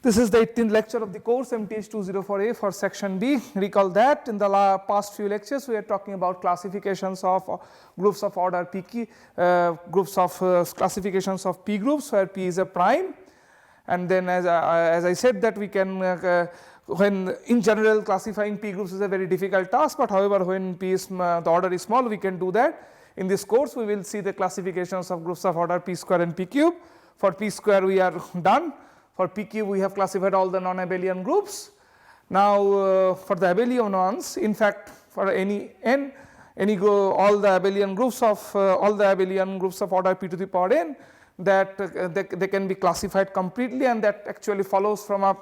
This is the 18th lecture of the course MTH 204A for section B. Recall that in the past few lectures we are talking about classifications of groups of order PQ, groups of classifications of P groups where P is a prime, and then as I said that we can when in general classifying P groups is a very difficult task, but however when P is the order is small we can do that. In this course we will see the classifications of groups of order P square and P cube. For P square we are done. For P cube we have classified all the non-abelian groups. Now for the abelian ones, in fact for any n, all the abelian groups of order P to the power n, that they can be classified completely, and that actually follows from a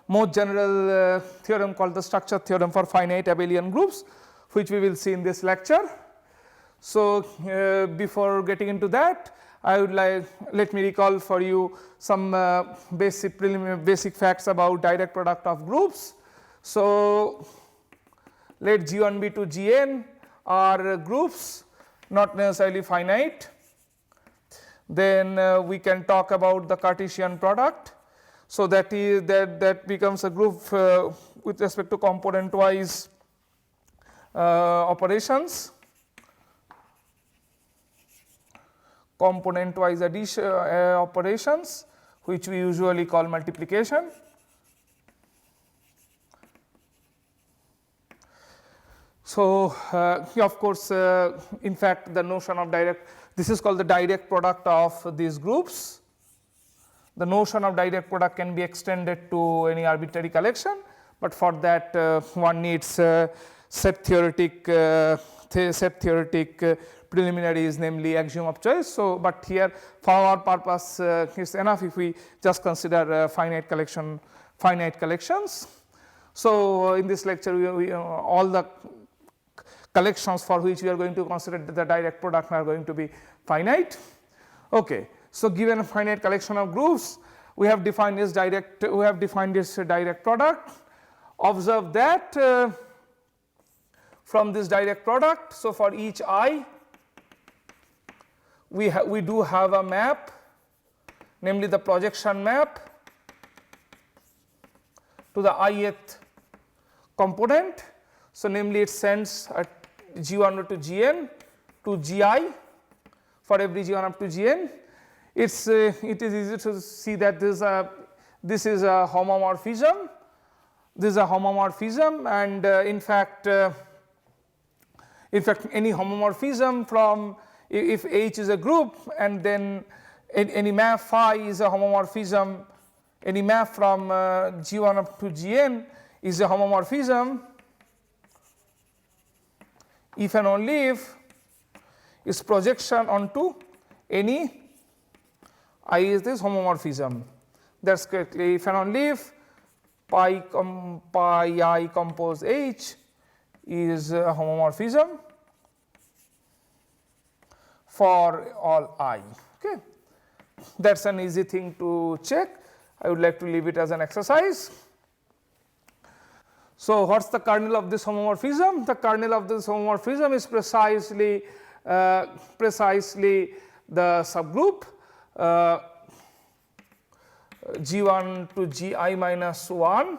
more general theorem called the structure theorem for finite abelian groups, which we will see in this lecture. So before getting into that, I would let me recall for you some basic facts about direct product of groups. So let G1b to Gn are groups, not necessarily finite. Then we can talk about the Cartesian product. So that becomes a group with respect to component wise operations. Component wise addition operations, which we usually call multiplication. So of course in fact the notion of this is called the direct product of these groups. The notion of direct product can be extended to any arbitrary collection, but for that one needs set theoretic preliminaries, namely axiom of choice. So but here for our purpose it's enough if we just consider finite collections. So in this lecture we all the collections for which we are going to consider the direct product are going to be finite. Okay. So given a finite collection of groups, we have defined this direct product. Observe that from this direct product, so for each I we do have a map, namely the projection map to the ith component. So namely it sends a G1 up to Gn to Gi for every G1 up to Gn. It is easy to see that this is a homomorphism. This is a homomorphism, and in fact any homomorphism from if H is a group, and then any map phi is a homomorphism, any map from G1 up to Gn is a homomorphism if and only if its projection onto any I is this homomorphism. That's correctly if and only if pi I compose H is a homomorphism for all I. Okay, that's an easy thing to check. I would like to leave it as an exercise. So what's the kernel of this homomorphism? The kernel of this homomorphism is precisely the subgroup G1 to Gi minus 1,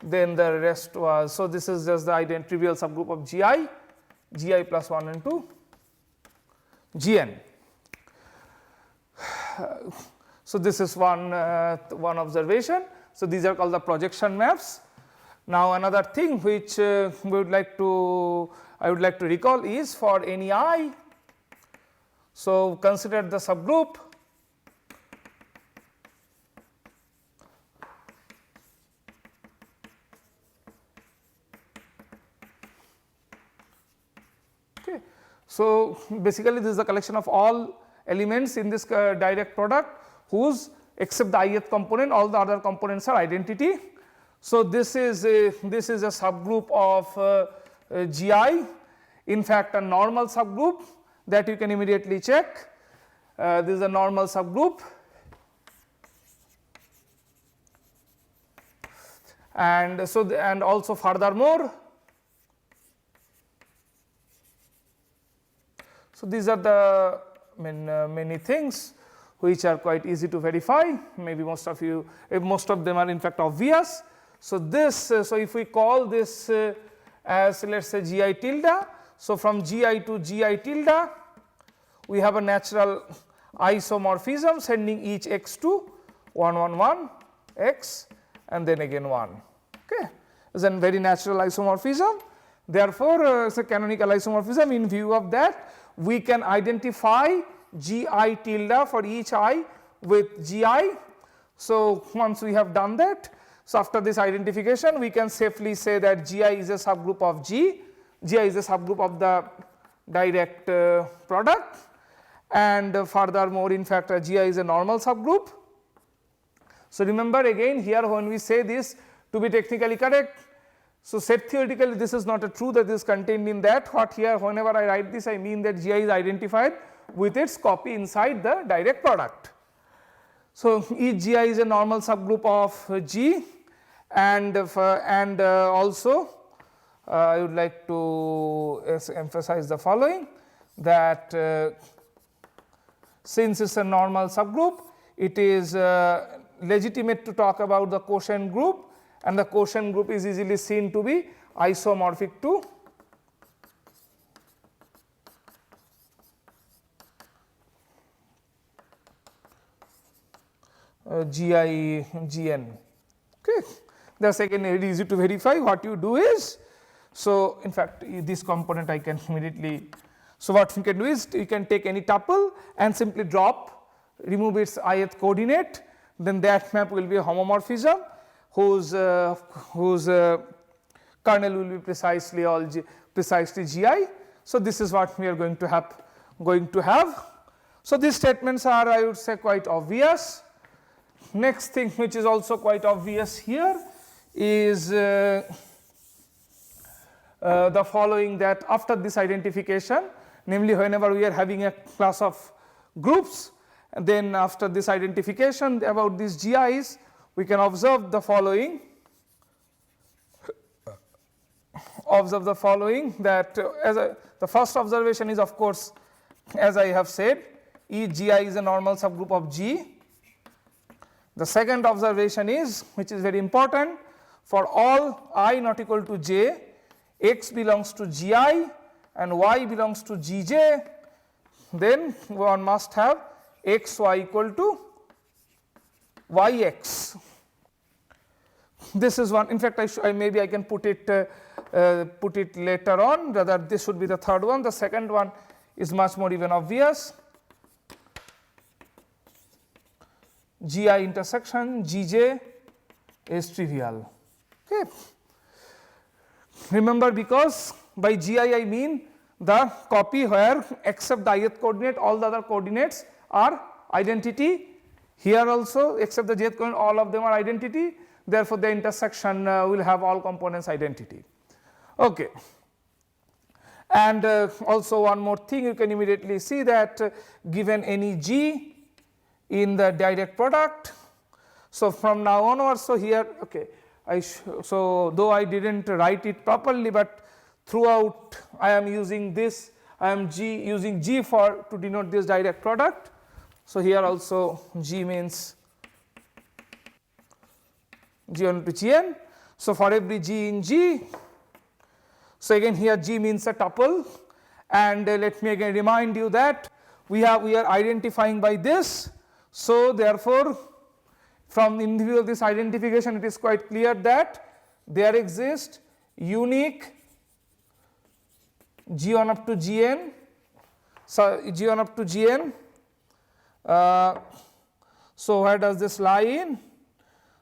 then the rest was, so this is just the trivial subgroup of Gi plus 1 into Gn. So this is one observation. So these are called the projection maps. Now another thing which I would like to recall is for any I. So consider the subgroup okay. So basically this is the collection of all elements in this direct product whose except the ith component all the other components are identity. So this is a subgroup of Gi, in fact a normal subgroup that you can immediately check. This is a normal subgroup, and so and also furthermore, so these are the many things which are quite easy to verify. Maybe most of them are in fact obvious. So this, so if we call this as let us say gi tilde, so from gi to gi tilde we have a natural isomorphism sending each x to 1 1 1 x and then again 1. Okay, it's a very natural isomorphism. Therefore, it's a canonical isomorphism. In view of that, we can identify gi tilde for each I with gi. So once we have done that, so after this identification we can safely say that gi is a subgroup of gi is a subgroup of the direct product, and furthermore in fact gi is a normal subgroup. So remember again here when we say this to be technically correct, so set theoretically this is not a true that is contained in that. What here whenever I write this I mean that gi is identified with its copy inside the direct product. So each gi is a normal subgroup of g, and also I would like to emphasize the following, that since it is a normal subgroup, it is legitimate to talk about the quotient group, and the quotient group is easily seen to be isomorphic to gi gn. Okay, that is again very easy to verify. What you do is, so in fact this component I can immediately, so what we can do is you can take any tuple and simply remove its ith coordinate, then that map will be a homomorphism whose kernel will be precisely gi. So this is what we are going to have. So these statements are, I would say, quite obvious. Next thing which is also quite obvious here is the following, that after this identification, namely whenever we are having a class of groups, and then after this identification about these GIs, we can observe the following. That the first observation is, of course, as I have said, each GI is a normal subgroup of G. The second observation is, which is very important, for all I not equal to j, x belongs to gi and y belongs to gj, then one must have xy equal to yx. This is one. In fact, maybe I can put it later on. Rather, this should be the third one. The second one is much more even obvious. Gi intersection Gj is trivial. Okay. Remember, because by Gi I mean the copy where except the ith coordinate all the other coordinates are identity. Here also except the jth coordinate all of them are identity. Therefore, the intersection will have all components identity. Okay. And also one more thing, you can immediately see that given any G in the direct product, so from now onwards, so here, okay, so though I didn't write it properly, but throughout I am using this, I am using G to denote this direct product. So here also G means G1 to Gn. So for every G in G, so again here G means a tuple, and let me again remind you that we are identifying by this. So therefore, from in view of this identification, it is quite clear that there exists unique G1 up to Gn. So G1 up to Gn. So where does this lie in?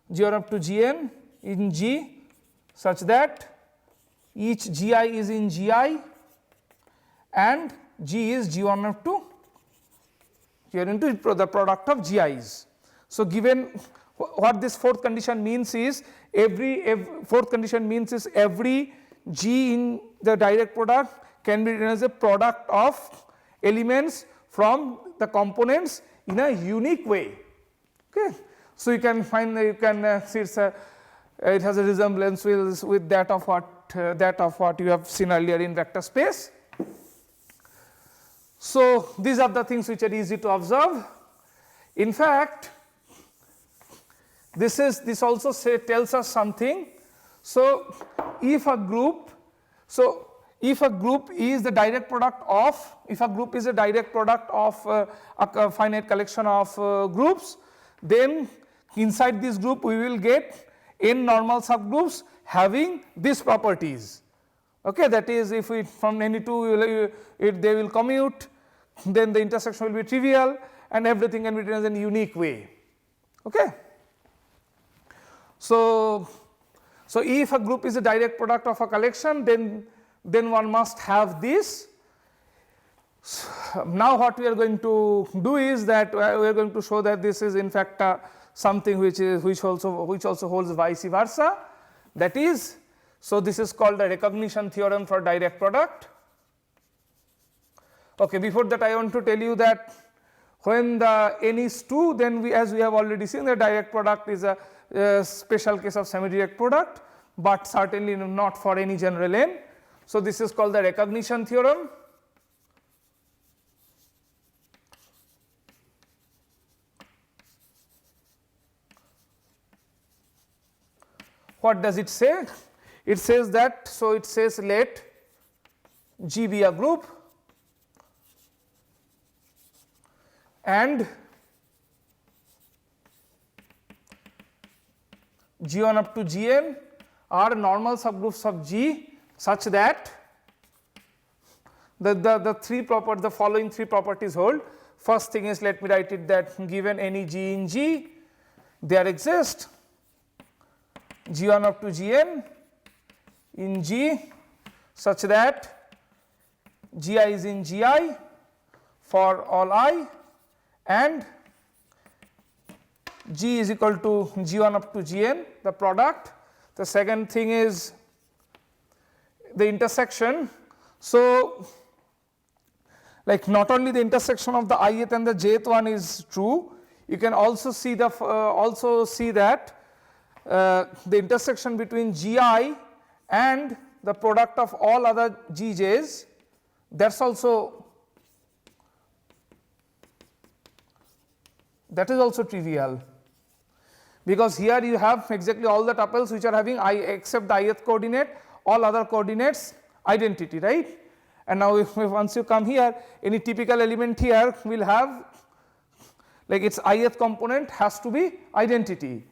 G1 up to Gn in G, such that each Gi is in Gi and G is G1 up to Gn into the product of Gi's. So given what this fourth condition means is every G in the direct product can be written as a product of elements from the components in a unique way. Okay. So you can find, see it has a resemblance with that of what you have seen earlier in vector space. So these are the things which are easy to observe. In fact, this also tells us something. So, if a group is the direct product of, a finite collection of groups, then inside this group we will get n normal subgroups having these properties. Okay, that is, if we from any two they will commute, then the intersection will be trivial and everything can be written in a unique way. Okay. So if a group is a direct product of a collection, then one must have this. Now what we are going to do is that we are going to show that this is in fact something which also holds vice versa. That is, so this is called the recognition theorem for direct product. Okay, before that I want to tell you that when the n is 2, then as we have already seen, the direct product is a special case of semi-direct product, but certainly not for any general n. So this is called the recognition theorem. What does it say? It says that, so it says let G be a group and G1 up to Gn are normal subgroups of G such that the following three properties hold. First thing is, let me write it, that given any G in G, there exists G1 up to Gn in G such that Gi is in Gi for all I, and G is equal to G1 up to Gn, the product. The second thing is the intersection. So, like not only the intersection of the ith and the jth one is true, you can also see that the intersection between Gi and the product of all other Gj's, that is also trivial, because here you have exactly all the tuples which are having I except the ith coordinate, all other coordinates identity, right. And now if once you come here, any typical element here will have, like its ith component has to be identity.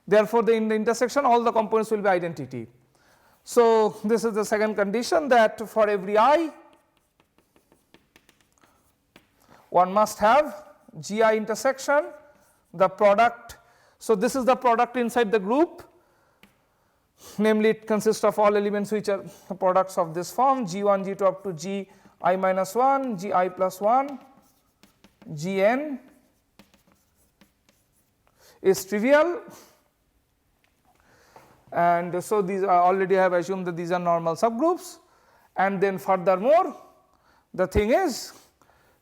Therefore, in the intersection all the components will be identity. So this is the second condition, that for every I, one must have Gi intersection, the product. So this is the product inside the group, namely it consists of all elements which are products of this form, G1, G2 up to Gi minus 1, Gi plus 1, Gn is trivial. And so these are already I have assumed that these are normal subgroups, and then furthermore the thing is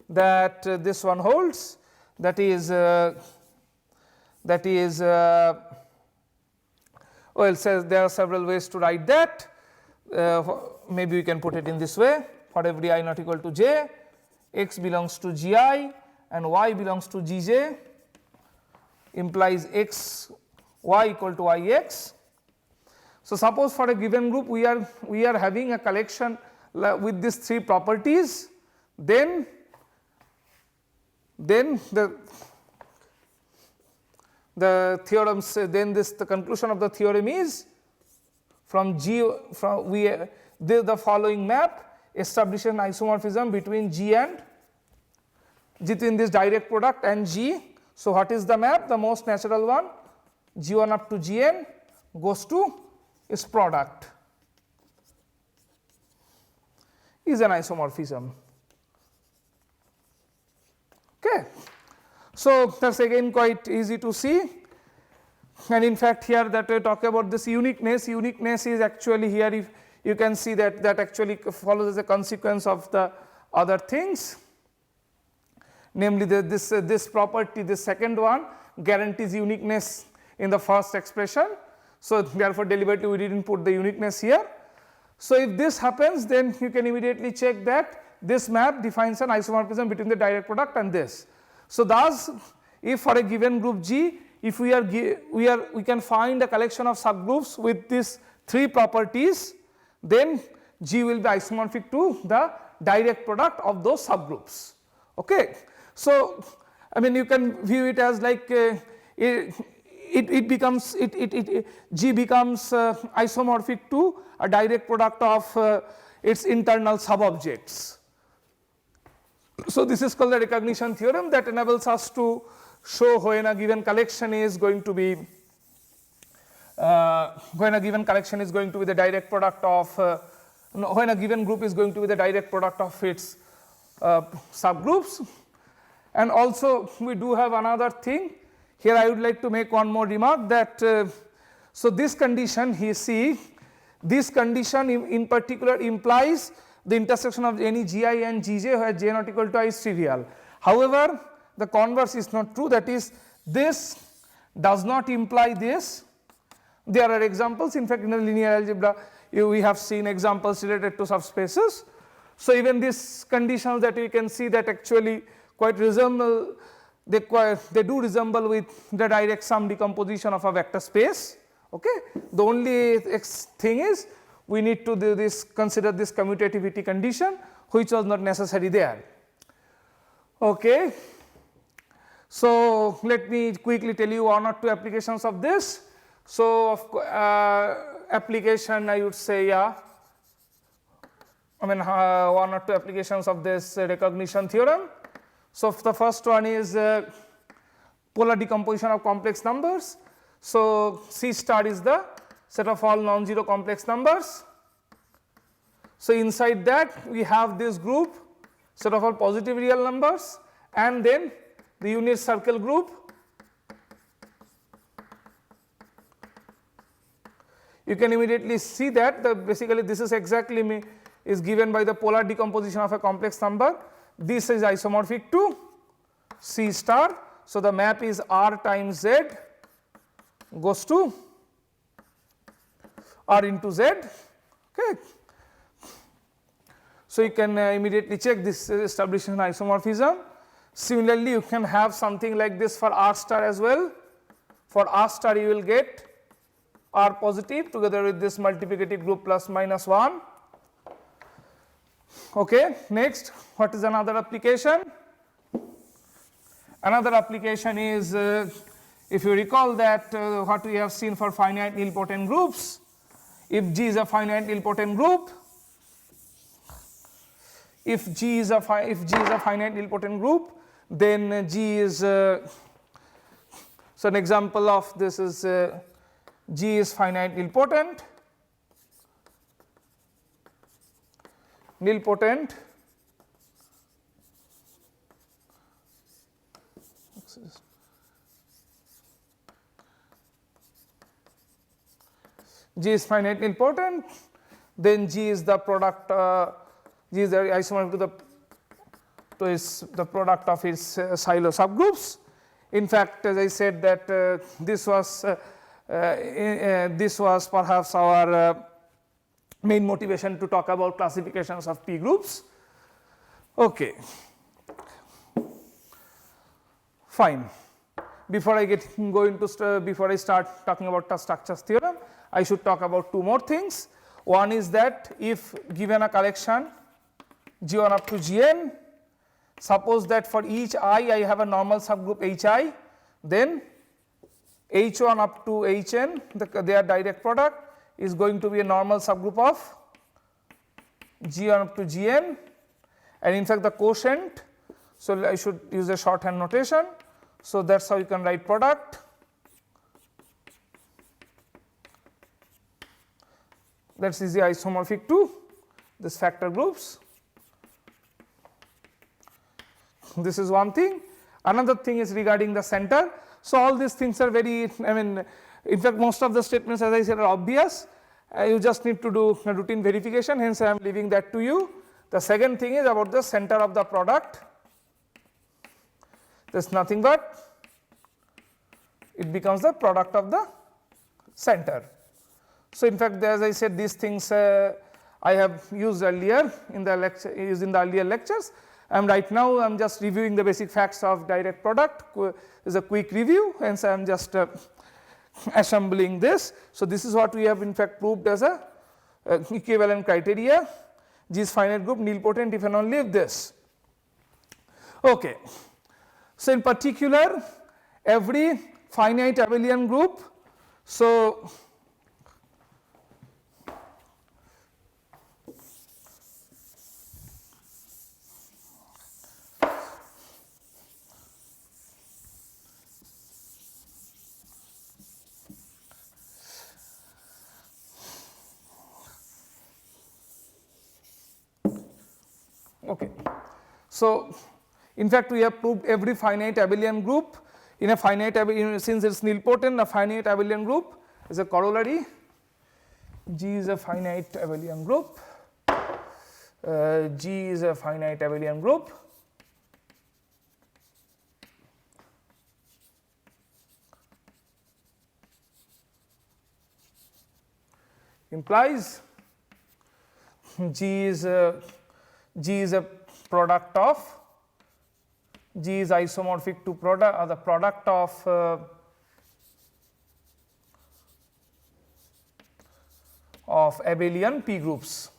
that this one holds, that is well, it says there are several ways to write that. Maybe we can put it in this way: for every I not equal to j, x belongs to Gi and y belongs to Gj, implies x y equal to ix. So suppose for a given group we are having a collection with these three properties, then the theorem says, then the conclusion of the theorem is from G, the following map establishes an isomorphism between G and between this direct product and G. So what is the map? The most natural one, G1 up to Gn goes to its product is an isomorphism. Okay. So that's again quite easy to see, and in fact here that we talk about this uniqueness is actually here, if you can see that actually follows as a consequence of the other things, namely this property, this second one guarantees uniqueness in the first expression. So therefore deliberately we didn't put the uniqueness here. So if this happens, then you can immediately check that this map defines an isomorphism between the direct product and this. So thus if for a given group G, if we can find a collection of subgroups with these 3 properties, then G will be isomorphic to the direct product of those subgroups. Okay. So, I mean, you can view it as like it becomes G becomes isomorphic to a direct product of its internal subobjects. So, this is called the recognition theorem that enables us to show when a given collection is going to be the direct product of when a given group is going to be the direct product of its subgroups. And also we do have another thing here. I would like to make one more remark that so this condition this condition in particular implies the intersection of any Gi and Gj where j not equal to I is trivial. However, the converse is not true, that is, this does not imply this. There are examples, in fact in the linear algebra we have seen examples related to subspaces. So even these conditions that we can see that actually quite resemble, they do resemble with the direct sum decomposition of a vector space. Okay. The only thing is we need to do this, consider this commutativity condition which was not necessary there. Okay. So let me quickly tell you 1 or 2 applications of this. So application I would say, yeah, I mean 1 or 2 applications of this recognition theorem. So the first one is polar decomposition of complex numbers. So C star is the set of all non-zero complex numbers. So inside that we have this group set of all positive real numbers and then the unit circle group. You can immediately see that basically this is exactly is given by the polar decomposition of a complex number. This is isomorphic to C star. So the map is R times Z goes to R into Z. Okay. So you can immediately check this establishes an isomorphism. Similarly, you can have something like this for R star as well. For R star you will get R positive together with this multiplicative group plus minus 1. Okay. Next, what is another application? Another application is if you recall that what we have seen for finite nilpotent groups, if G is a finite nilpotent group, if G is a finite nilpotent group, then G is so an example of this is G is finite nilpotent. G is finite nilpotent, then G is the product, G is the isomorphic to the product of its silo subgroups. In fact, as I said that this was perhaps our main motivation to talk about classifications of P groups. Okay. Fine. Before I before I start talking about the structures theorem, I should talk about 2 more things. One is that if given a collection G1 up to Gn, suppose that for each I have a normal subgroup Hi, then H1 up to Hn, their direct product is going to be a normal subgroup of G1 up to Gn, and in fact the quotient, so I should use a shorthand notation. So that is how you can write product. That is easy isomorphic to this factor groups. This is one thing. Another thing is regarding the center. So all these things are very, I mean, in fact most of the statements as I said are obvious. You just need to do a routine verification, hence I am leaving that to you. The second thing is about the center of the product. There is nothing but it becomes the product of the center. So in fact, as I said, these things I have used earlier in the earlier lectures. right now I am just reviewing the basic facts of direct product, is a quick review, hence I am just assembling this. So, this is what we have in fact proved as a equivalent criteria. G is finite group, nilpotent if and only if this. Okay. So, in particular every finite abelian group, so okay. So, in fact we have proved every finite abelian group in a finite abelian, since it is nilpotent, a finite abelian group is a corollary. G is a finite abelian group, G is a finite abelian group. Implies G is a product of, G is isomorphic to product, the product of abelian P groups.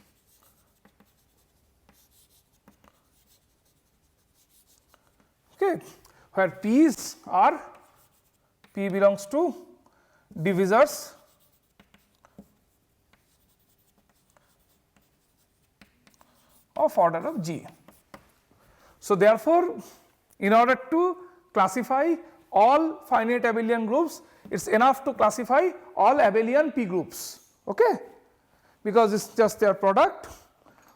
Okay, where P's are, P belongs to divisors of order of G. So, therefore, in order to classify all finite abelian groups, it is enough to classify all abelian P groups, okay, because it is just their product.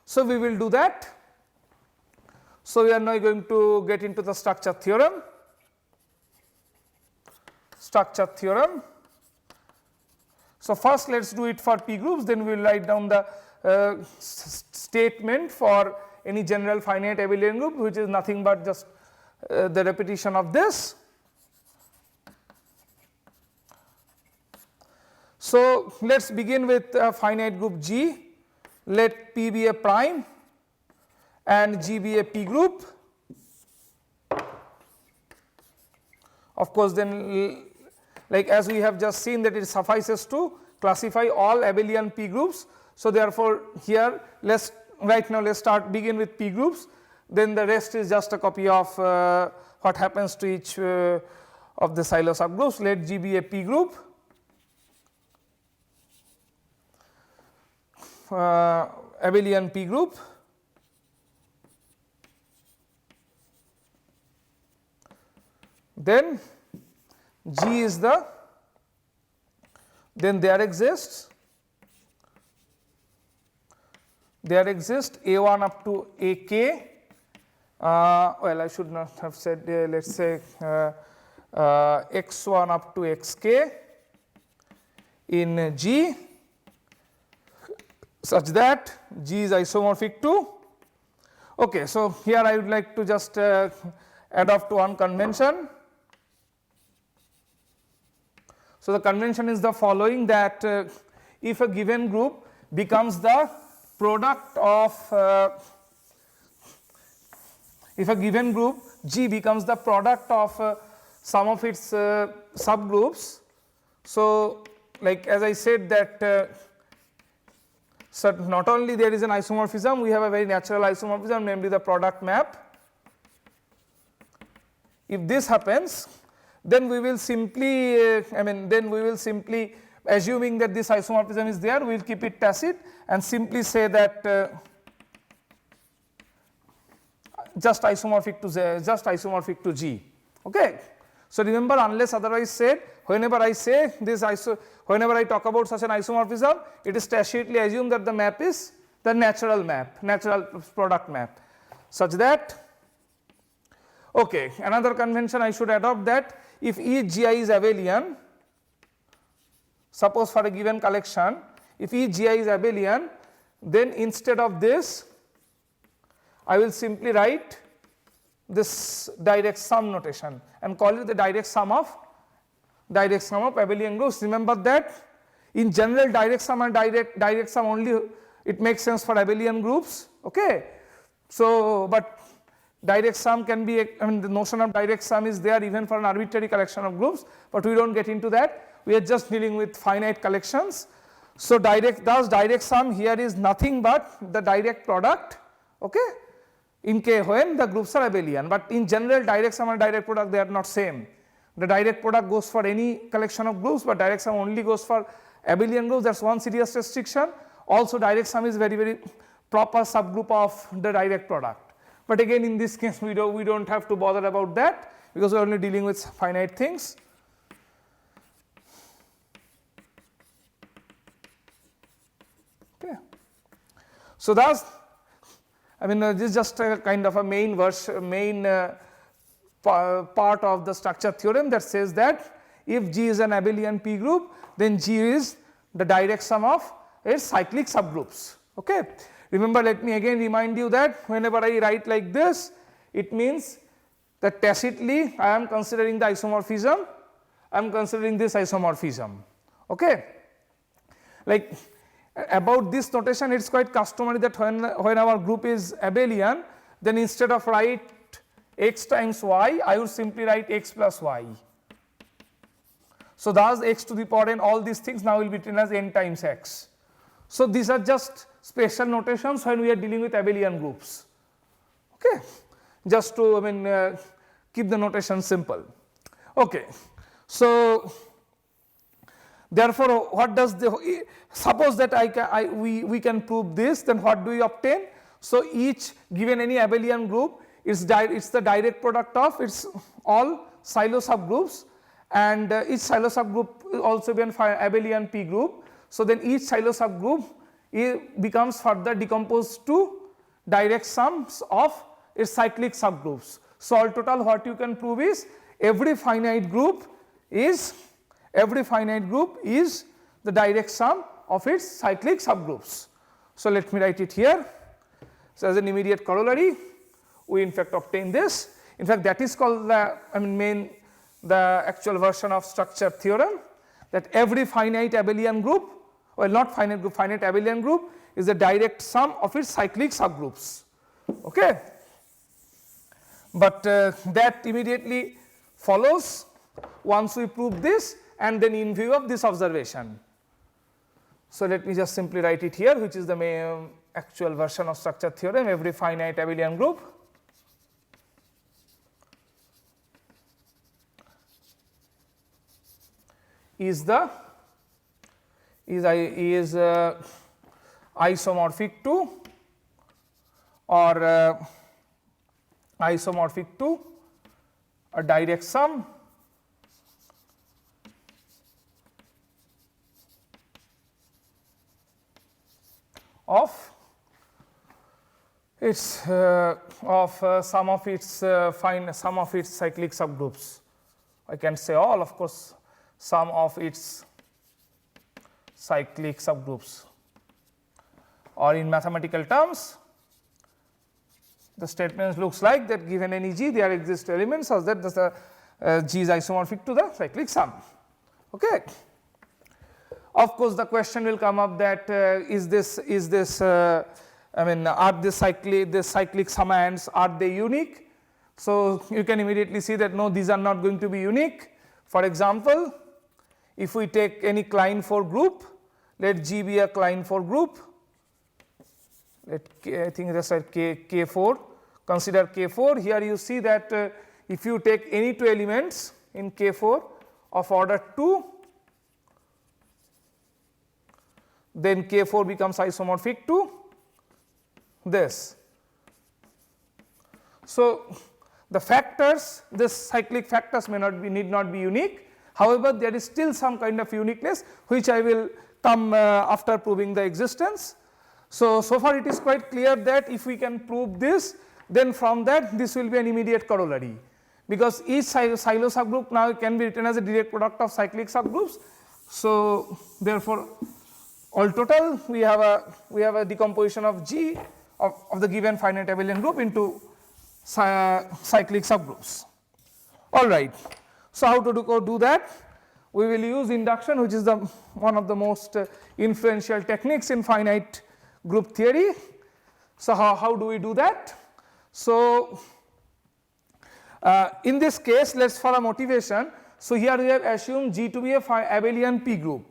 So, we will do that. So, we are now going to get into the structure theorem. Structure theorem. So, first let us do it for P groups, then we will write down the statement for any general finite abelian group, which is nothing but just the repetition of this. So, let us begin with a finite group G, let P be a prime and G be a P group. Of course, then like as we have just seen that it suffices to classify all abelian P groups. So, therefore, here right now let us begin with P groups, then the rest is just a copy of what happens to each of the silo subgroups. Let G be a P group, abelian P group, then G is the, then there exists A1 up to AK, well I should not have said let us say X1 up to Xk in G such that G is isomorphic to, okay. So, here I would like to just adopt one convention. So, the convention is the following, that if a given group becomes the product of, if a given group G becomes the product of some of its subgroups. So, like as I said that so not only there is an isomorphism, we have a very natural isomorphism, namely the product map. If this happens, then we will simply then we will simply, assuming that this isomorphism is there, we will keep it tacit and simply say that just isomorphic to G, okay. So, remember, unless otherwise said, whenever I say this whenever I talk about such an isomorphism, it is tacitly assumed that the map is the natural product map, such that, okay. Another convention I should adopt, that if each Gi is abelian, suppose for a given collection, if each Gi is abelian, then instead of this I will simply write this direct sum notation and call it the direct sum of abelian groups. Remember that in general direct sum and direct sum only it makes sense for abelian groups, okay. So, but direct sum can be, I mean the notion of direct sum is there even for an arbitrary collection of groups, but we do not get into that. We are just dealing with finite collections. So thus direct sum here is nothing but the direct product, okay, in K when the groups are abelian, but in general direct sum and direct product they are not same. The direct product goes for any collection of groups, but direct sum only goes for abelian groups. That is one serious restriction. Also direct sum is very proper subgroup of the direct product. But again in this case we do not have to bother about that because we are only dealing with finite things. Okay. So thus, I mean this is just a kind of a main part of the structure theorem that says that if G is an abelian P group, then G is the direct sum of its cyclic subgroups. Okay. Remember, let me again remind you that whenever I write like this, it means that tacitly I am considering the isomorphism, I am considering this isomorphism. Okay. Like about this notation, it is quite customary that when our group is abelian, then instead of write x times y, I would simply write x plus y. So thus x to the power n, all these things now will be written as n times x. So these are just special notations when we are dealing with abelian groups, okay, just to keep the notation simple. Okay. So therefore what does the, suppose that we can prove this, then what do we obtain? So each given any abelian group is the direct product of its all silo subgroups, and each silo subgroup will also be an abelian P group. So then each silo subgroup becomes further decomposed to direct sums of its cyclic subgroups. So all total what you can prove is every finite group is the direct sum of its cyclic subgroups. So let me write it here. So as an immediate corollary, we in fact obtain this. In fact that is called the the actual version of structure theorem, that every finite abelian group, well not finite group, finite abelian group is the direct sum of its cyclic subgroups. Okay. But that immediately follows once we prove this and then in view of this observation. So let me just simply write it here, which is the main actual version of structure theorem. Every finite abelian group is isomorphic to or isomorphic to a direct sum of its sum of its cyclic subgroups. I can say all, of course, sum of its cyclic subgroups, or in mathematical terms the statement looks like that given any G there exist elements such that the G is isomorphic to the cyclic sum. Okay. Of course the question will come up that are the cyclic summands, are they unique? So you can immediately see that no, these are not going to be unique. For example, if we take any Klein 4 group, let G be a Klein 4 group, let I think that's right K4, consider K4. Here you see that if you take any two elements in K4 of order 2, then K4 becomes isomorphic to this. So the factors, this cyclic factors need not be unique. However, there is still some kind of uniqueness which I will come after proving the existence. So far it is quite clear that if we can prove this, then from that this will be an immediate corollary, because each silo subgroup now can be written as a direct product of cyclic subgroups. So therefore all total we have a decomposition of G of the given finite abelian group into cyclic subgroups. All right. So how to do that? We will use induction, which is one of the most influential techniques in finite group theory. So how do we do that? So In this case, let's for a motivation, so here we have assumed G to be a abelian P group.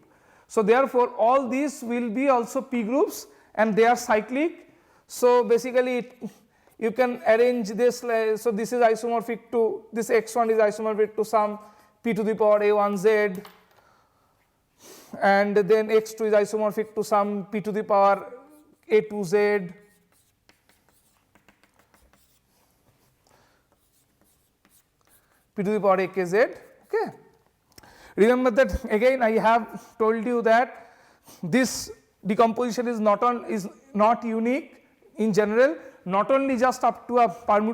So therefore, all these will be also P groups and they are cyclic. So basically you can arrange this, so this is isomorphic to, this x1 is isomorphic to some P to the power a1z, and then x2 is isomorphic to some P to the power a2z, P to the power akz. Okay. Remember that again I have told you that this decomposition is not unique in general, not only just up to a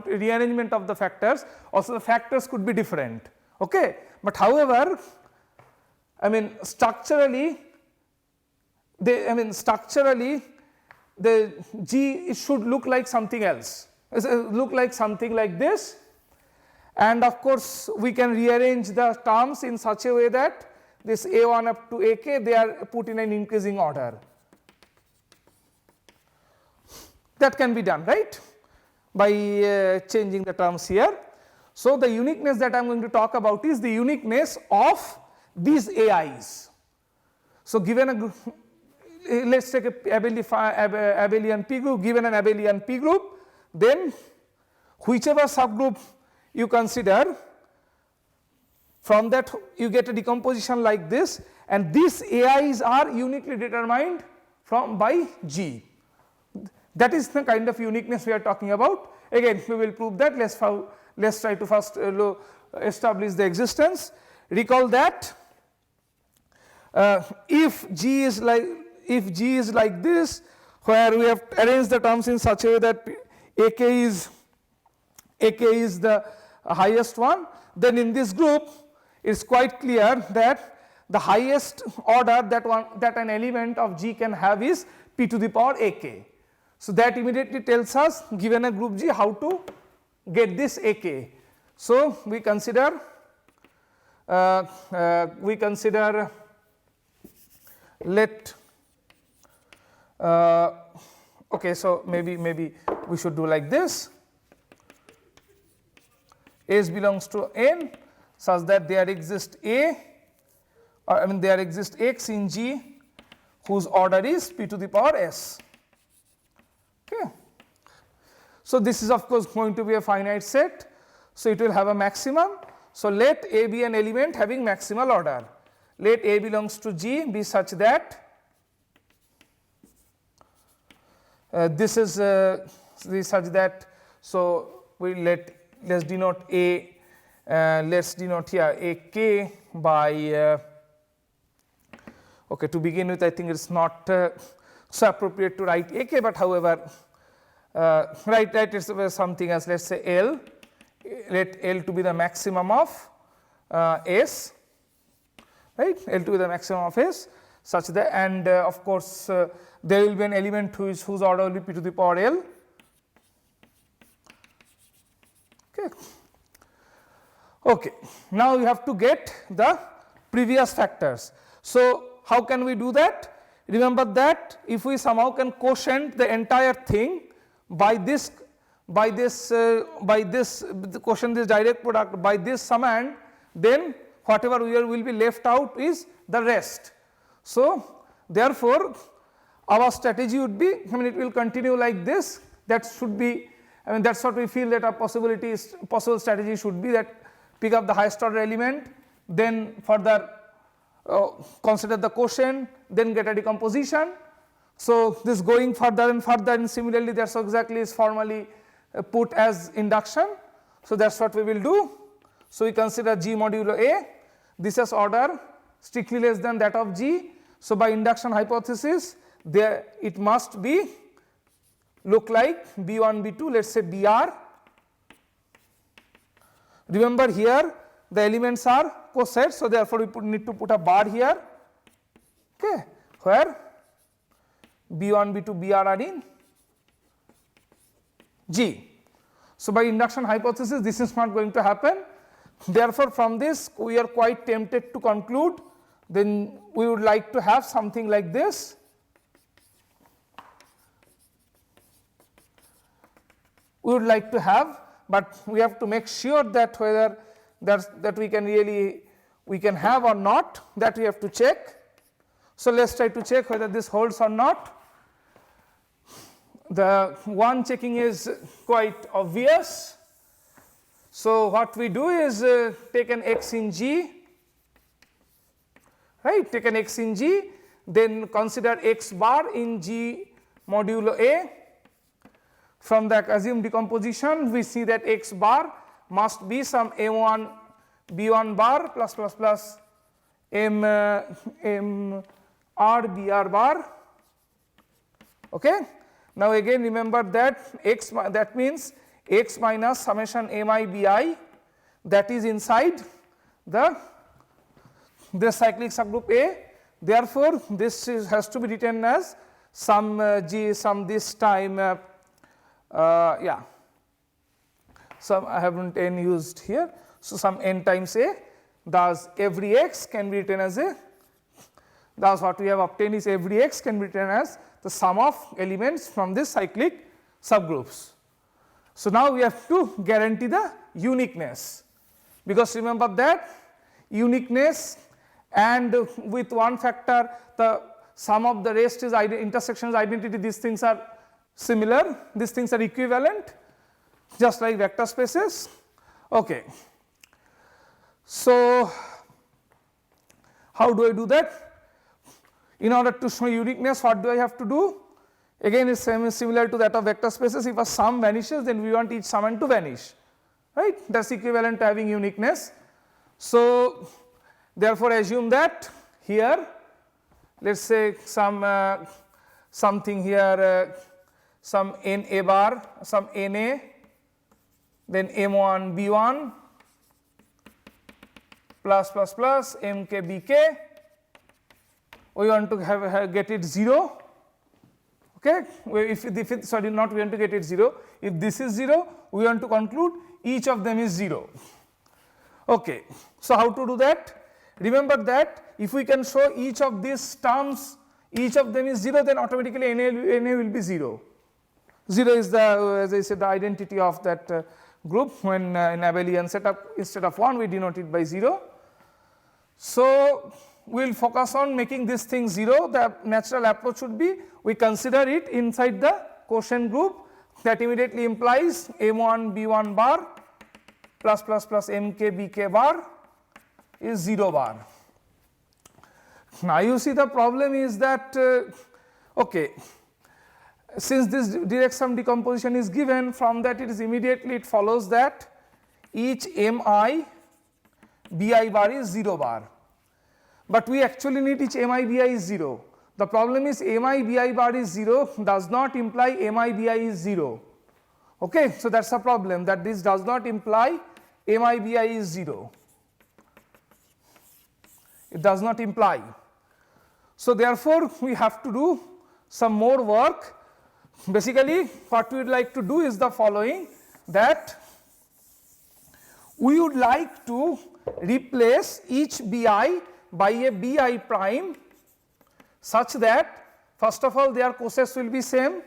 rearrangement of the factors, also the factors could be different. Okay. But however, I mean structurally the G should look like something else, look like something like this, and of course we can rearrange the terms in such a way that this A1 up to AK they are put in an increasing order. That can be done, right, by changing the terms here. So the uniqueness that I am going to talk about is the uniqueness of these AIs. So given a, let us take a abelian P group, given an abelian P group, then whichever subgroup you consider, from that you get a decomposition like this, and these AIs are uniquely determined by G. That is the kind of uniqueness we are talking about. Again, we will prove that. Let's try to first establish the existence. Recall that if G is like this, where we have arranged the terms in such a way that AK is the highest one, then in this group it is quite clear that the highest order that an element of G can have is P to the power AK. So that immediately tells us, given a group G, how to get this AK. So we consider okay, so maybe we should do like this. S belongs to N such that there exists there exists X in G whose order is P to the power S. Okay. So this is of course going to be a finite set, so it will have a maximum. So let A be an element having maximal order. Let A belongs to G be such that this is such that, so we let's denote A, let's denote here AK by okay, to begin with I think it's not so appropriate to write AK, but however write it something as, let's say L, let L to be the maximum of S, right, L to be the maximum of S such that, and of course there will be an element whose order will be P to the power L. Okay. Okay. Now we have to get the previous factors. So how can we do that? Remember that if we somehow can quotient the entire thing by this quotient this direct product by this summand, then whatever will be left out is the rest. So therefore our strategy would be, I mean it will continue like this. That should be, I mean that's what we feel that our possible strategy should be, that pick up the highest order element, then further consider the quotient, then get a decomposition. So this going further and further, and similarly that's exactly is formally put as induction. So that's what we will do. So we consider G modulo A, this is order strictly less than that of G. So by induction hypothesis there it must be look like B1 B2, let's say BR. Remember here the elements are cosets, so therefore we need to put a bar here, okay, where B1 B2 BR are in G. So by induction hypothesis this is not going to happen. Therefore from this we are quite tempted to conclude, then we would like to have something like this. We would like to have but we have to make sure that whether that we can have or not, that we have to check. So let us try to check whether this holds or not. The one checking is quite obvious. So what we do is take an x in G, right, take an x in G, then consider x bar in G modulo A. From the assumed decomposition, we see that x bar must be some M1 B1 bar plus plus plus M R BR bar. Okay. Now again remember that x, that means x minus summation Mi Bi, that is inside the cyclic subgroup A. Therefore, this has to be written as some G, some this time some I haven't n used here. So some n times A, thus every x can be written as a, thus what we have obtained is every x can be written as the sum of elements from this cyclic subgroups. So now we have to guarantee the uniqueness, because remember that uniqueness and with one factor the sum of the rest is intersections identity, these things are similar, these things are equivalent, just like vector spaces. Okay. So how do I do that? In order to show uniqueness, what do I have to do? Again, it's similar to that of vector spaces. If a sum vanishes, then we want each summand to vanish, right? That's equivalent to having uniqueness. So therefore assume that here, let's say some something here, some n a bar, some n a, then m1 b1 plus plus plus mk bk. We want to get it 0. Okay, if sorry, not we want to get it 0. If this is 0, we want to conclude each of them is 0. Okay, so how to do that? Remember that if we can show each of these terms, each of them is 0, then automatically NA will be 0. 0 is the, as I said, the identity of that group. When in abelian setup, instead of 1, we denote it by 0. So we will focus on making this thing 0. The natural approach would be we consider it inside the quotient group, that immediately implies m1 b1 bar plus plus plus mk bk bar is 0 bar. Now you see the problem is that okay, since this direct sum decomposition is given, from that it is immediately it follows that each mi bi bar is 0 bar. But we actually need each mi bi is 0. The problem is mi bi bar is 0 does not imply mi bi is 0. Okay, so that's a problem, that this does not imply mi bi is 0. It does not imply. So therefore we have to do some more work. Basically what we would like to do is the following, that we would like to replace each bi by a bi prime such that first of all their cosets will be same.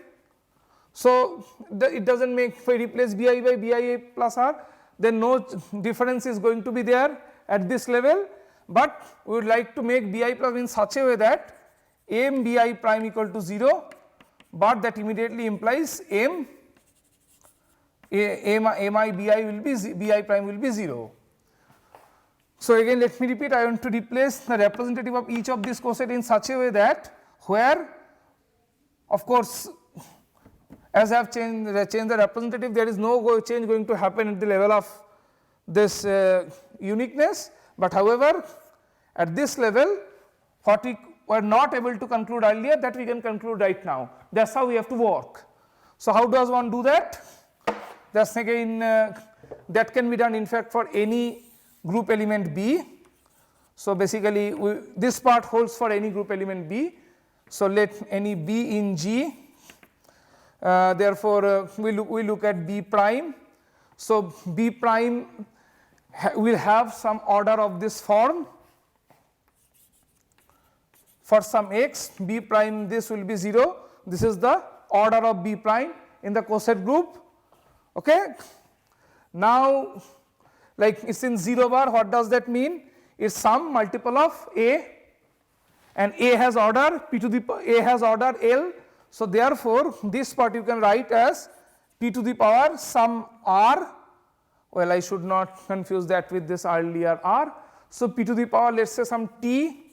So it does not make, if I replace bi by bi plus r, then no difference is going to be there at this level, but we would like to make bi plus in such a way that m bi prime equal to 0, but that immediately implies mi bi will be bi prime will be 0. So again let me repeat, I want to replace the representative of each of these coset in such a way that where, of course, as I have changed the representative, there is no change going to happen at the level of this uniqueness, but however at this level what we were not able to conclude earlier, that we can conclude right now. That is how we have to work. So how does one do that? That is again that can be done in fact for any group element B. So basically this part holds for any group element B. So let any B in G, therefore we look at B prime. So B prime will have some order of this form. For some x, B prime this will be 0. This is the order of B prime in the coset group. Okay. Now, like it's in 0 bar, what does that mean? It's some multiple of A, and A has order p to the A has order L. So therefore, this part you can write as p to the power some R. Well, I should not confuse that with this earlier R. So p to the power, let us say some t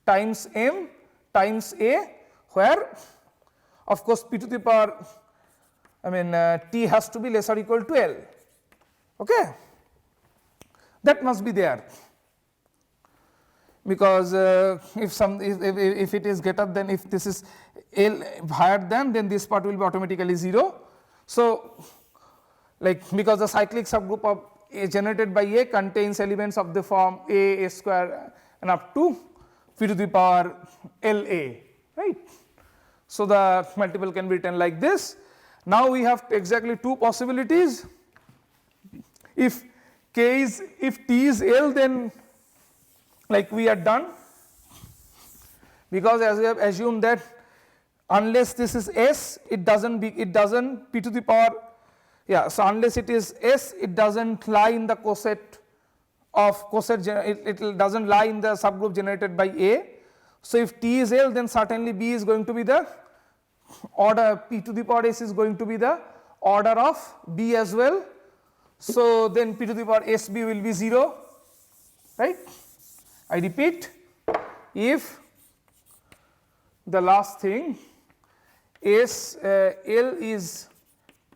times m times A, where of course p to the power, I mean t has to be less or equal to L. Okay, that must be there, because if it is greater than, if this is L higher than, then this part will be automatically 0. So like because the cyclic subgroup of A generated by A contains elements of the form A square and up to p to the power LA, right. So the multiple can be written like this. Now we have exactly two possibilities. If t is L, then like we are done, because as we have assumed that unless this is S, it doesn't p to the power, yeah, so unless it is S, it doesn't lie in the coset of it doesn't lie in the subgroup generated by A. So if t is L, then certainly B is going to be the order, p to the power S is going to be the order of B as well. So then p to the power SB will be 0, right. I repeat, if the last thing L is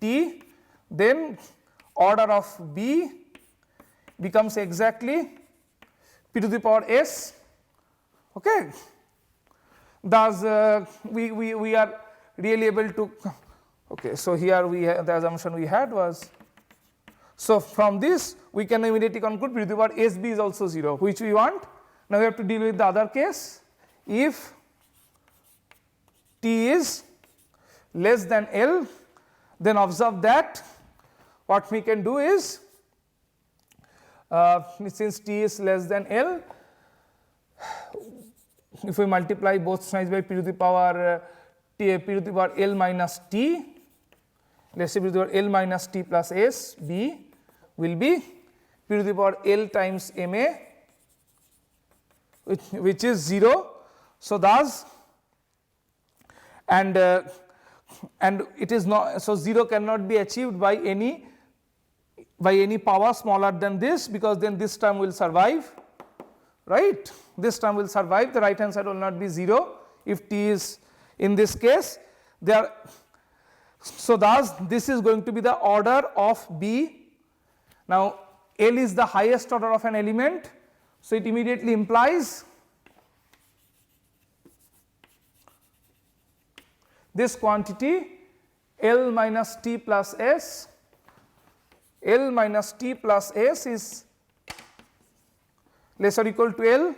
T, then order of B becomes exactly p to the power S. Okay. Thus we are really able to, okay, so here the assumption we had was, so from this we can immediately conclude p to the power SB is also 0, which we want. Now we have to deal with the other case. If T is less than L, then observe that what we can do is, since T is less than L, if we multiply both sides by p to the power L minus T, let us say p to the power L minus T plus S, B will be p to the power L times Ma, which is 0. So thus, and it is not, so 0 cannot be achieved by any power smaller than this, because then this term will survive, right. This term will survive, the right hand side will not be 0 if T is in this case there. So thus this is going to be the order of B. Now L is the highest order of an element, so it immediately implies this quantity L minus T plus S, L minus T plus S is less or equal to L,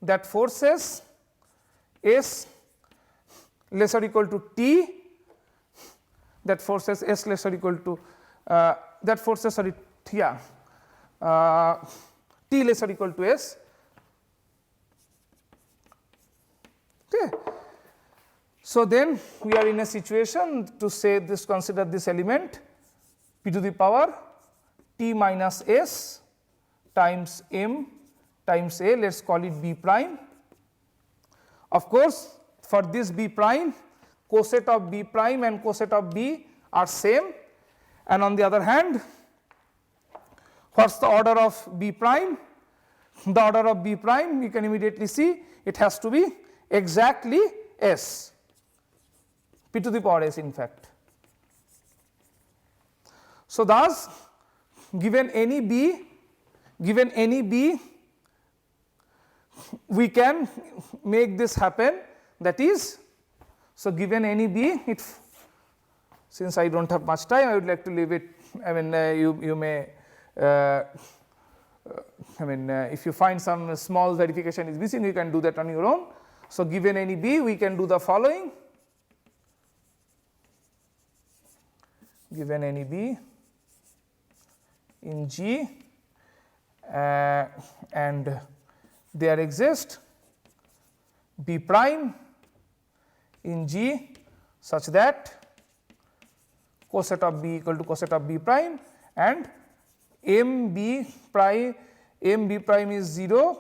that forces S less or equal to T, that forces S less or equal to that forces, sorry, yeah, T less or equal to S. Okay. So then we are in a situation to say this, consider this element p to the power T minus S times M times A, let us call it B prime. Of course, for this B prime, coset of B prime and coset of B are same, and on the other hand, what is the order of B prime? The order of B prime, you can immediately see it has to be exactly S, p to the power S in fact. So thus, given any B, we can make this happen, that is, so given any B, since I do not have much time, I would like to leave it, I mean you may, if you find some small verification is missing, you can do that on your own. So given any B, we can do the following, given any B in G and there exists B prime in G such that coset of B equal to coset of B prime and MB prime is 0,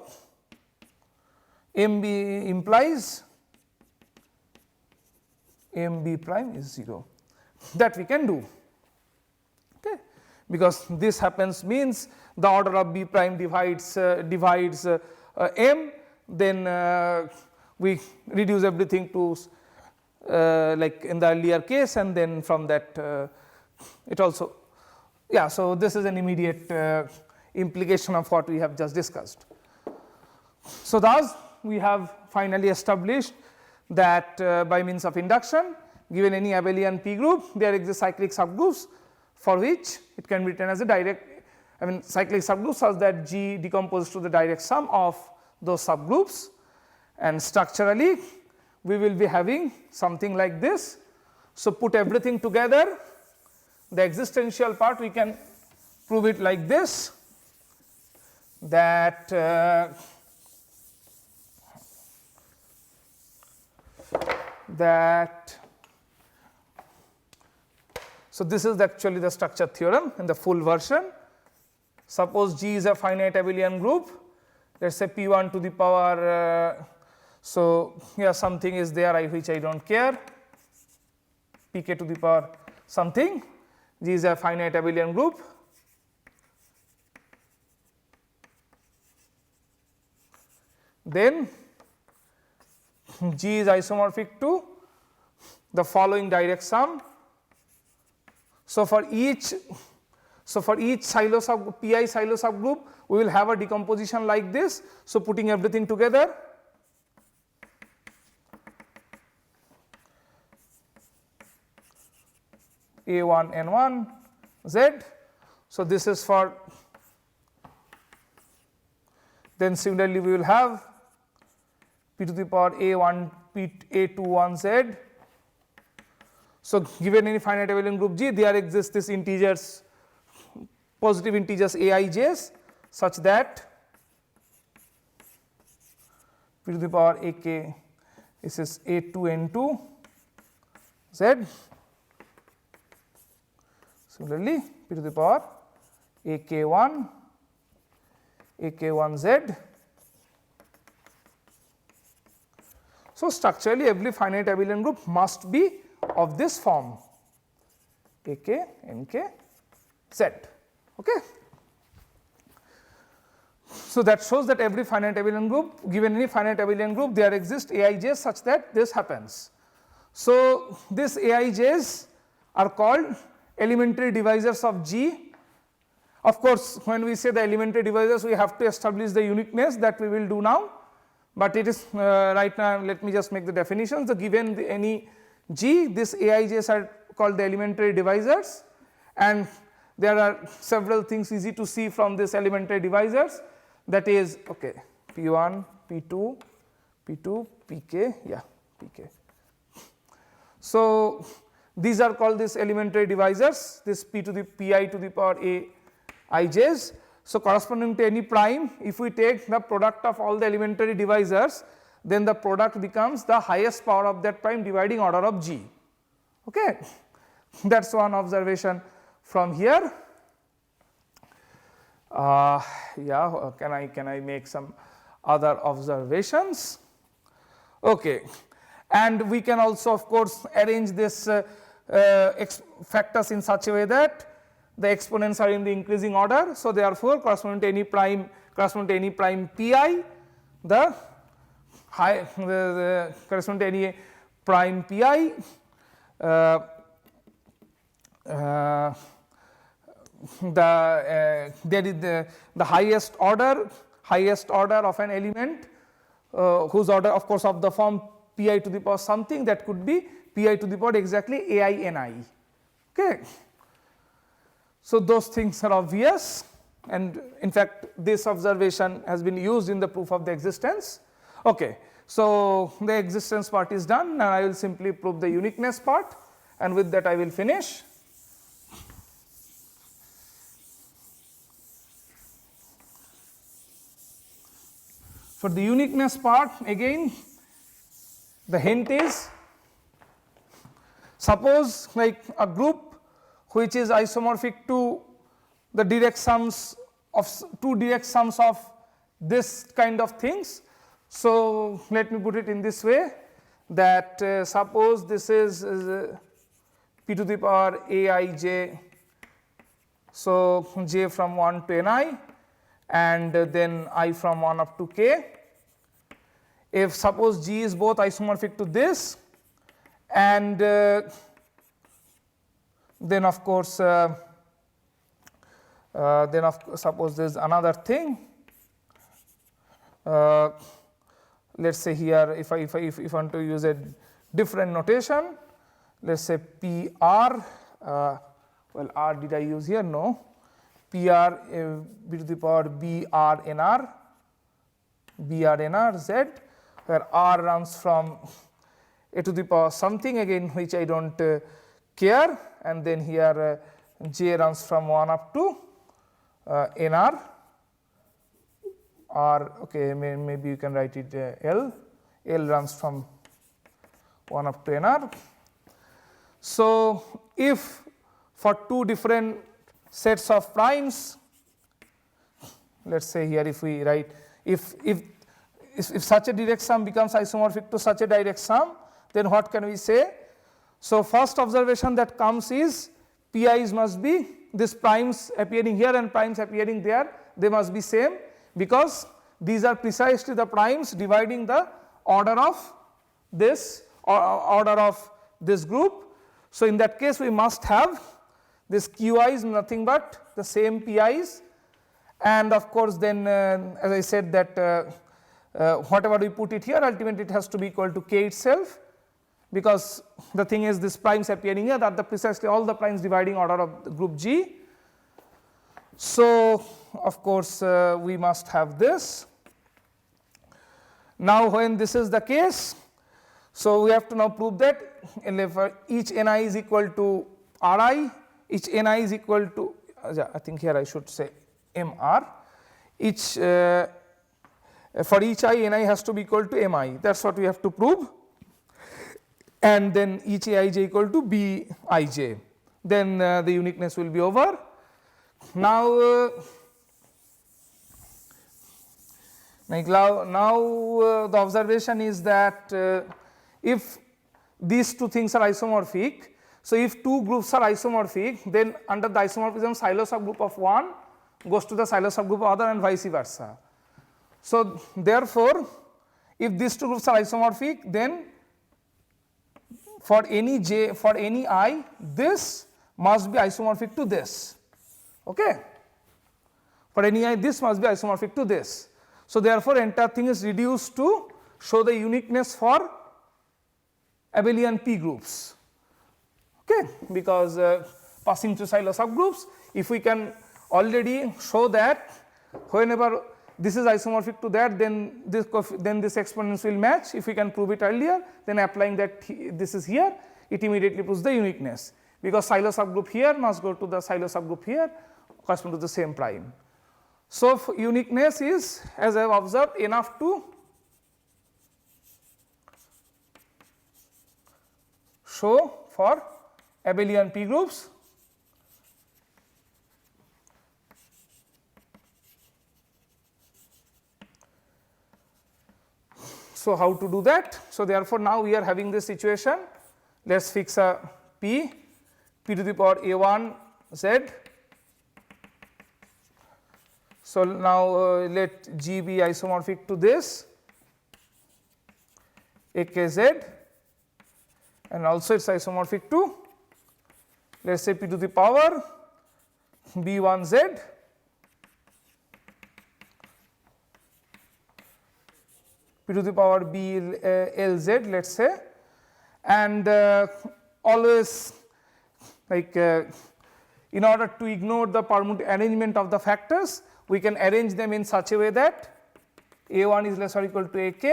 MB implies MB prime is 0, that we can do, okay, because this happens means the order of B prime divides M, then we reduce everything to like in the earlier case, and then from that it also, yeah, so this is an immediate implication of what we have just discussed. So thus we have finally established that by means of induction, given any abelian P group, there exist cyclic subgroups for which it can be written as a direct, cyclic subgroups such that G decomposes to the direct sum of those subgroups, and structurally we will be having something like this. So put everything together, the existential part we can prove it like this, that so this is actually the structure theorem in the full version. Suppose G is a finite abelian group, let us say P1 to the power, so here something is there which I do not care, Pk to the power something, G is a finite abelian group. Then G is isomorphic to the following direct sum. So for each silo sub pi silo subgroup we will have a decomposition like this. So putting everything together, A1 N1 Z. So this is for, then similarly we will have P to the power A1 A21 Z. So given any finite abelian group G, there exists this integers, positive integers Aij's such that P to the power AK, this is A2N2 Z. Similarly, P to the power AK1 AK1 Z. So structurally every finite abelian group must be of this form AK NK Z, okay. So that shows that every finite abelian group, given any finite abelian group, there exist Aij's such that this happens. So these Aij's are called elementary divisors of G. Of course when we say the elementary divisors we have to establish the uniqueness, that we will do now, but it is right now let me just make the definitions. So given any G, these Aij's are called the elementary divisors, and there are several things easy to see from these elementary divisors, that is, okay, P1, P2, P2, Pk, yeah, Pk. So these are called these elementary divisors, this P to the Pi to the power A Ij's. So corresponding to any prime, if we take the product of all the elementary divisors, then the product becomes the highest power of that prime dividing order of G, okay. That is one observation from here. Yeah, can I make some other observations? Okay, and we can also of course arrange this factors in such a way that the exponents are in the increasing order. So therefore corresponding to any prime pi, the corresponding to any prime pi, there is the highest order of an element whose order of course of the form pi to the power something, that could be pi to the power exactly ai ni, okay. So those things are obvious, and in fact this observation has been used in the proof of the existence, okay. So the existence part is done, and I will simply prove the uniqueness part, and with that I will finish. For the uniqueness part, again the hint is, suppose like a group which is isomorphic to the direct sums of two direct sums of this kind of things. So, let me put it in this way, that suppose this is p to the power a I j, so j from 1 to ni and then I from 1 up to k. If suppose g is both isomorphic to this, and then of course suppose there is another thing, let us say here if I want to use a different notation, let us say p r, well r did I use here? No, p r b to the power b r n r z, where r runs from a to the power something again which I do not care, and then here j runs from 1 up to nr, or okay, maybe you can write it l runs from 1 up to nr. So, if for two different sets of primes, let us say here if we write, if such a direct sum becomes isomorphic to such a direct sum, then what can we say? So, first observation that comes is pi's must be this primes appearing here and primes appearing there, they must be same, because these are precisely the primes dividing the order of this group. So, in that case we must have this qi is nothing but the same pi's, and of course then as I said that whatever we put it here, ultimately it has to be equal to k itself, because the thing is this primes appearing here, that the precisely all the primes dividing order of the group G. So, of course we must have this. Now, when this is the case, so we have to now prove that for each ni is equal to ri, each ni is equal to I think here I should say mr, each for each I ni has to be equal to mi, that is what we have to prove, and then each aij equal to bij, then the uniqueness will be over. Now, the observation is that if these two things are isomorphic, so if two groups are isomorphic, then under the isomorphism Sylow subgroup of one goes to the Sylow subgroup of other and vice versa. So, therefore, if these two groups are isomorphic, then for any j, for any I, this must be isomorphic to this. Okay? For any I, this must be isomorphic to this. So, therefore, entire thing is reduced to show the uniqueness for abelian p groups. Okay? Because passing through Sylow subgroups, if we can already show that whenever this is isomorphic to that, then this exponents will match. If we can prove it earlier, then applying that this is here, it immediately proves the uniqueness, because Sylow subgroup here must go to the Sylow subgroup here corresponding to the same prime. So, uniqueness is, as I have observed, enough to show for abelian p groups. So, how to do that? So, therefore, now we are having this situation. Let us fix a p to the power a1 z. So, now let G be isomorphic to this akz, and also it is isomorphic to, let us say, p to the power b1z p to the power b lz, let us say, and always like in order to ignore the arrangement of the factors, we can arrange them in such a way that a1 is less or equal to ak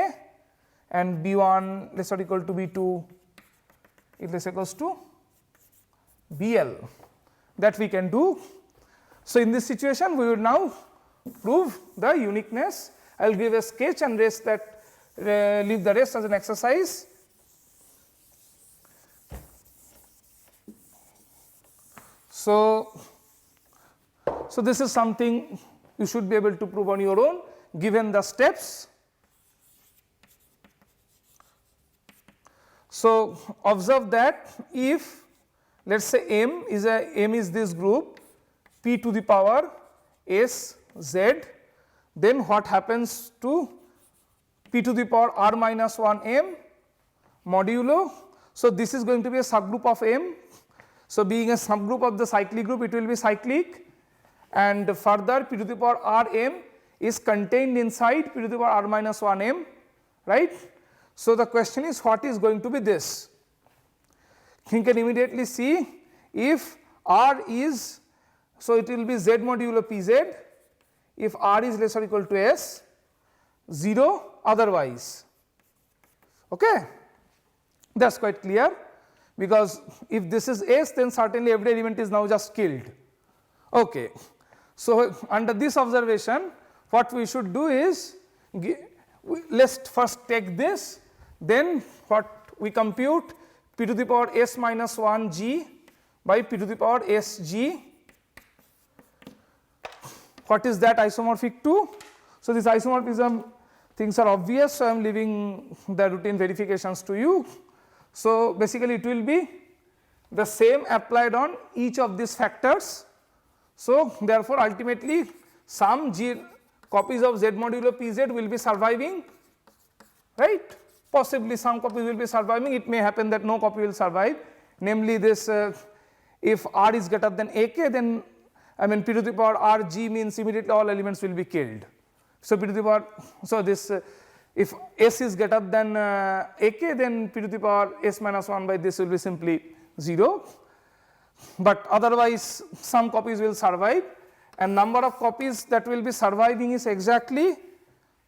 and b1 less or equal to b2 is less or equals to bl, that we can do. So, in this situation we will now prove the uniqueness. I will give a sketch and rest that leave the rest as an exercise. So, So, this is something you should be able to prove on your own given the steps. So, observe that if let us say M is this group P to the power S Z, then what happens to P to the power R minus 1 M modulo. So, this is going to be a subgroup of M. So, being a subgroup of the cyclic group, it will be cyclic, and further P to the power R M is contained inside P to the power R minus 1 M, right. So, the question is what is going to be this? You can immediately see if R is, so it will be Z modulo Pz if R is less or equal to S, 0 otherwise, okay. That is quite clear, because if this is S, then certainly every element is now just killed, okay. So, under this observation what we should do is, let us first take this, then what we compute P to the power S minus 1 G by P to the power S G. What is that isomorphic to? So, this isomorphism things are obvious, so I am leaving the routine verifications to you. So, basically it will be the same applied on each of these factors. So, therefore, ultimately some G copies of Z modulo Pz will be surviving, right, possibly some copies will be surviving, it may happen that no copy will survive, namely this if R is greater than Ak, then I mean P to the power R G means immediately all elements will be killed. So, P to the power, so this if S is greater than Ak, then P to the power S minus 1 by this will be simply 0, but otherwise some copies will survive, and number of copies that will be surviving is exactly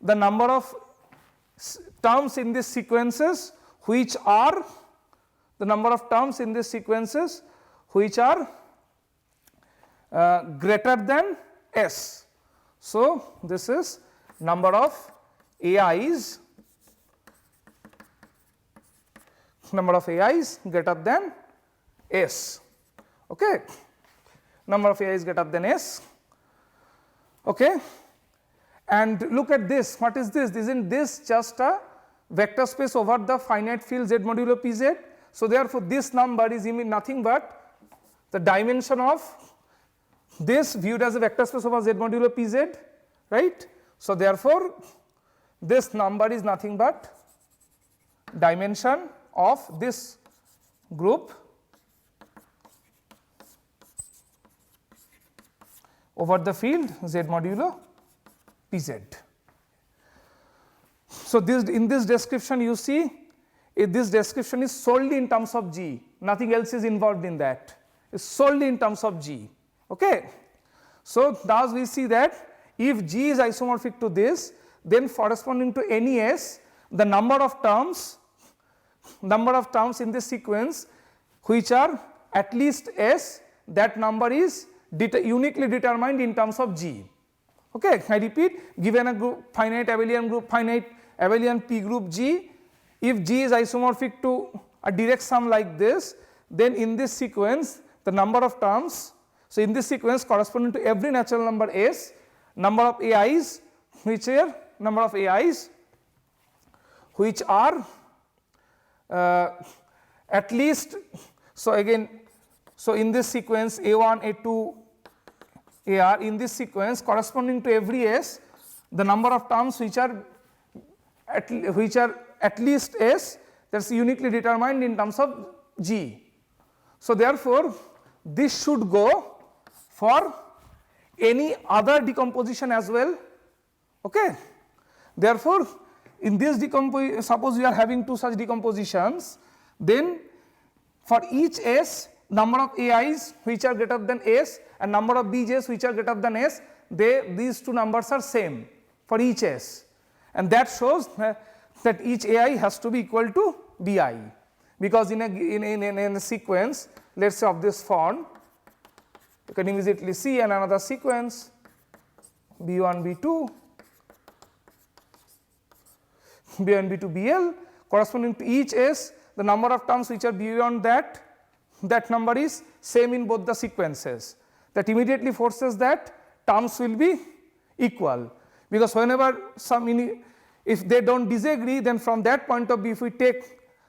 the number of terms in these sequences which are the number of terms in these sequences which are greater than S. So, this is number of AIs greater than S, okay, number of AIs greater than S, okay. And look at this, what is this? Isn't this just a vector space over the finite field Z modulo Pz? So, therefore, this number is nothing but the dimension of this viewed as a vector space over Z modulo Pz, right. So, therefore, this number is nothing but dimension of this group over the field Z modulo Pz. So, this in this description you see this description is solely in terms of G, nothing else is involved in that, it is solely in terms of G, okay. So, thus we see that if G is isomorphic to this, then corresponding to any S, the number of terms in this sequence which are at least S, that number is uniquely determined in terms of G, okay. I repeat, given a group finite abelian P group G, if G is isomorphic to a direct sum like this, then in this sequence the number of terms, so in this sequence corresponding to every natural number S, number of AIs which are at least, so again, so in this sequence A1, A2, AR, in this sequence corresponding to every S, the number of terms which are at least S, that is uniquely determined in terms of G. So, therefore, this should go for any other decomposition as well, okay. Therefore, in this decomposition, suppose we are having two such decompositions, then for each S, number of AIs which are greater than S and number of BJs which are greater than S, these two numbers are same for each S, and that shows that each AI has to be equal to BI, because in a sequence, let us say of this form, you can immediately see another sequence B1, B2, B1, B2, BL, corresponding to each S, the number of terms which are beyond that number is same in both the sequences. that immediately forces that terms will be equal, because whenever if they do not disagree, then from that point of view,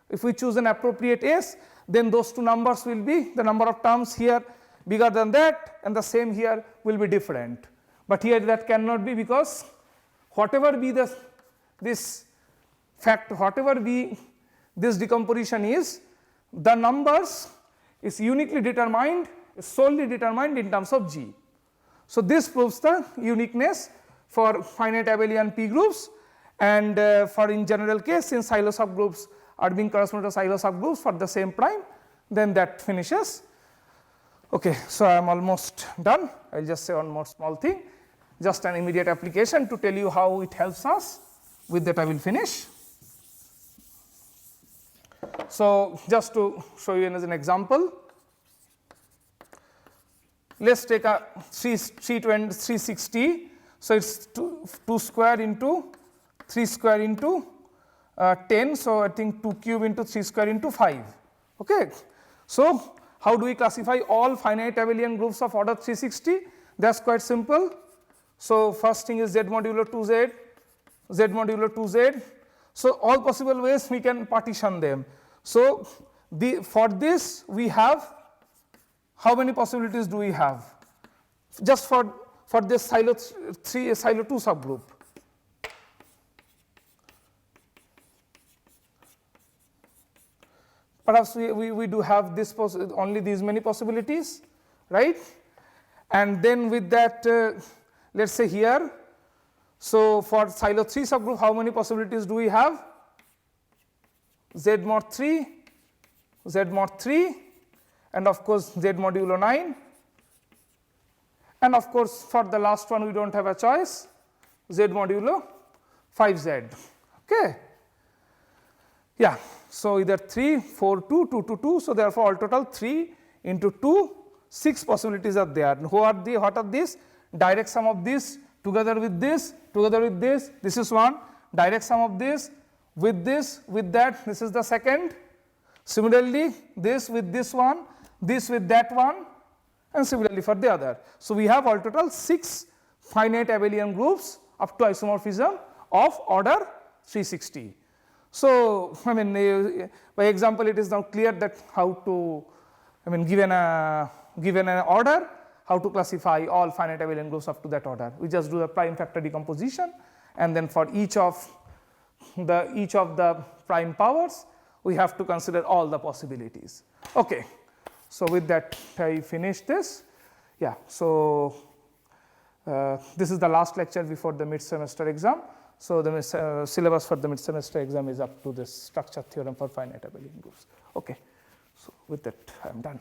if we choose an appropriate s, then those two numbers will be, the number of terms here bigger than that and the same here will be different. But here that cannot be, because whatever be this decomposition is, the numbers is uniquely determined, is solely determined in terms of G. So this proves the uniqueness for finite abelian P groups, and for in general case, since silo subgroups are being corresponding to silo subgroups for the same prime, then that finishes. Okay, so I am almost done. I will just say one more small thing, just an immediate application to tell you how it helps us. With that I will finish. So just to show you as an example, let us take a 360. So it is 2 square into 3 square into 10. So I think 2 cube into 3 square into 5. Okay. So how do we classify all finite abelian groups of order 360? That is quite simple. So first thing is z modulo 2z, z modulo 2z. So all possible ways we can partition them. So for this we have, how many possibilities do we have? Just for this silo 2 subgroup. Perhaps we do have this only these many possibilities, right? And then with that, let us say here, so for silo 3 subgroup, how many possibilities do we have? Z mod 3, Z mod 3, and of course Z modulo 9, and of course for the last one we do not have a choice, Z modulo 5z. Okay. Yeah. So either 3, 4, 2, 2 to 2. So therefore all total 3 into 2, 6 possibilities are there. What are these? Direct sum of this together with this, this is one. Direct sum of this, with that, this is the second. Similarly, this with this one, this with that one, and similarly for the other. So we have all total 6 finite abelian groups up to isomorphism of order 360. So I mean, by example, it is now clear that how to, I mean, given an order, how to classify all finite abelian groups up to that order. We just do the prime factor decomposition, and then for each of the prime powers, we have to consider all the possibilities. Okay. So with that I finish this. Yeah. So this is the last lecture before the mid semester exam. So the syllabus for the mid semester exam is up to this structure theorem for finite abelian groups. Okay. So with that I am done.